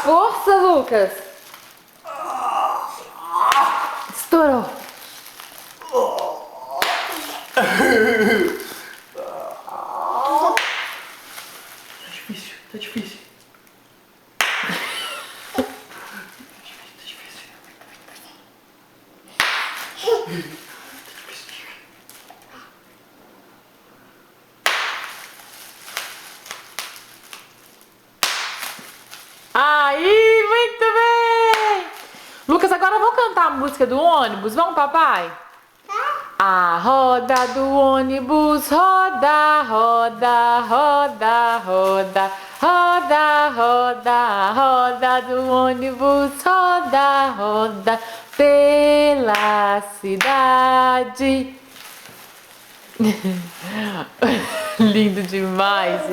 Força, Lucas. Estourou. Tá difícil, tá difícil. Aí, muito bem! Lucas, agora vamos cantar a música do ônibus? Vamos, papai? A roda do ônibus roda, roda, roda, roda, roda, roda, a roda do ônibus roda, roda pela cidade. Lindo demais.